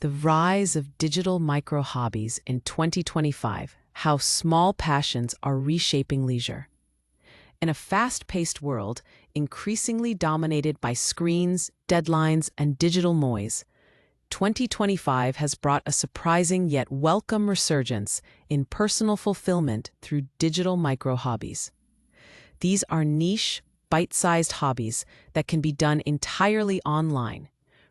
The rise of digital micro-hobbies in 2025, how small passions are reshaping leisure. In a fast-paced world, increasingly dominated by screens, deadlines, and digital noise, 2025 has brought a surprising yet welcome resurgence in personal fulfillment through digital micro-hobbies. These are niche, bite-sized hobbies that can be done entirely online,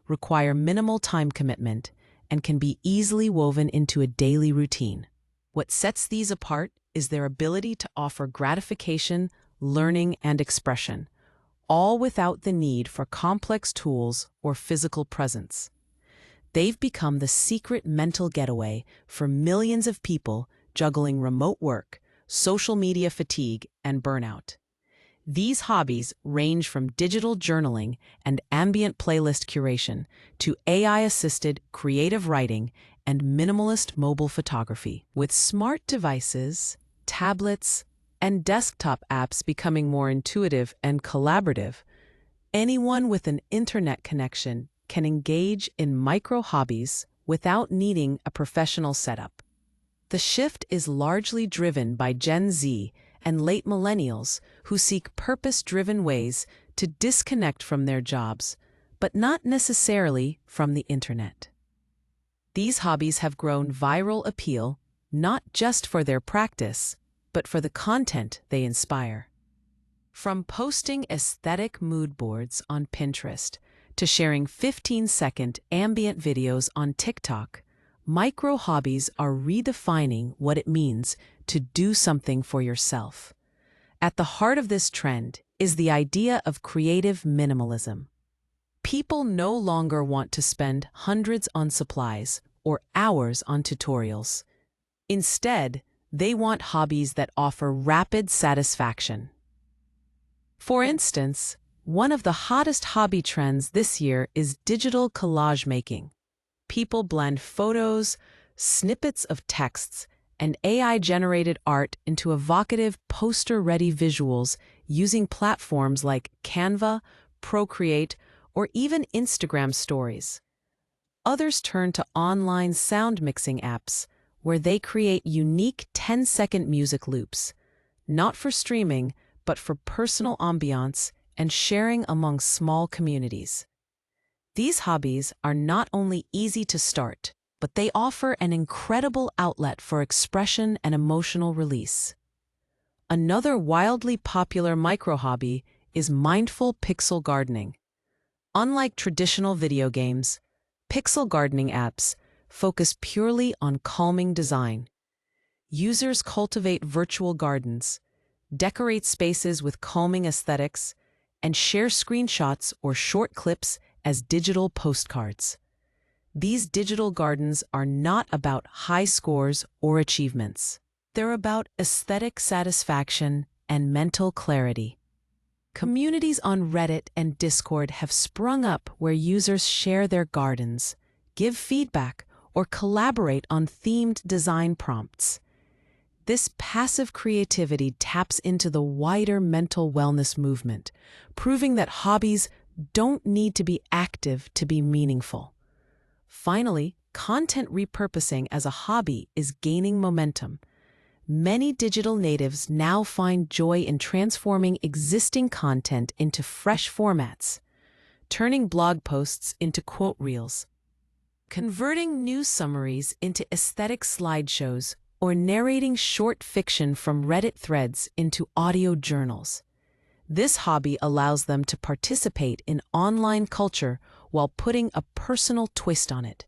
require minimal time commitment, and can be easily woven into a daily routine. What sets these apart is their ability to offer gratification, learning, and expression, all without the need for complex tools or physical presence. They've become the secret mental getaway for millions of people juggling remote work, social media fatigue, and burnout. These hobbies range from digital journaling and ambient playlist curation to AI-assisted creative writing and minimalist mobile photography. With smart devices, tablets, and desktop apps becoming more intuitive and collaborative, anyone with an internet connection can engage in micro-hobbies without needing a professional setup. The shift is largely driven by Gen Z and late millennials who seek purpose-driven ways to disconnect from their jobs, but not necessarily from the internet. These hobbies have grown viral appeal not just for their practice, but for the content they inspire. From posting aesthetic mood boards on Pinterest to sharing 15-second ambient videos on TikTok, micro-hobbies are redefining what it means to do something for yourself. At the heart of this trend is the idea of creative minimalism. People no longer want to spend hundreds on supplies or hours on tutorials. Instead, they want hobbies that offer rapid satisfaction. For instance, one of the hottest hobby trends this year is digital collage making. People blend photos, snippets of texts, and AI-generated art into evocative poster-ready visuals using platforms like Canva, Procreate, or even Instagram stories. Others turn to online sound mixing apps, where they create unique 10-second music loops, not for streaming, but for personal ambiance and sharing among small communities. These hobbies are not only easy to start, but they offer an incredible outlet for expression and emotional release. Another wildly popular micro-hobby is mindful pixel gardening. Unlike traditional video games, pixel gardening apps focus purely on calming design. Users cultivate virtual gardens, decorate spaces with calming aesthetics, and share screenshots or short clips as digital postcards. These digital gardens are not about high scores or achievements. They're about aesthetic satisfaction and mental clarity. Communities on Reddit and Discord have sprung up where users share their gardens, give feedback, or collaborate on themed design prompts. This passive creativity taps into the wider mental wellness movement, proving that hobbies don't need to be active to be meaningful. Finally, content repurposing as a hobby is gaining momentum. Many digital natives now find joy in transforming existing content into fresh formats, turning blog posts into quote reels, converting news summaries into aesthetic slideshows, or narrating short fiction from Reddit threads into audio journals. This hobby allows them to participate in online culture while putting a personal twist on it.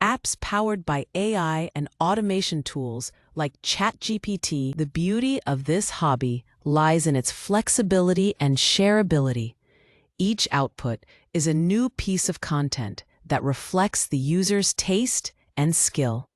Apps powered by AI and automation tools like ChatGPT. The beauty of this hobby lies in its flexibility and shareability. Each output is a new piece of content that reflects the user's taste and skill.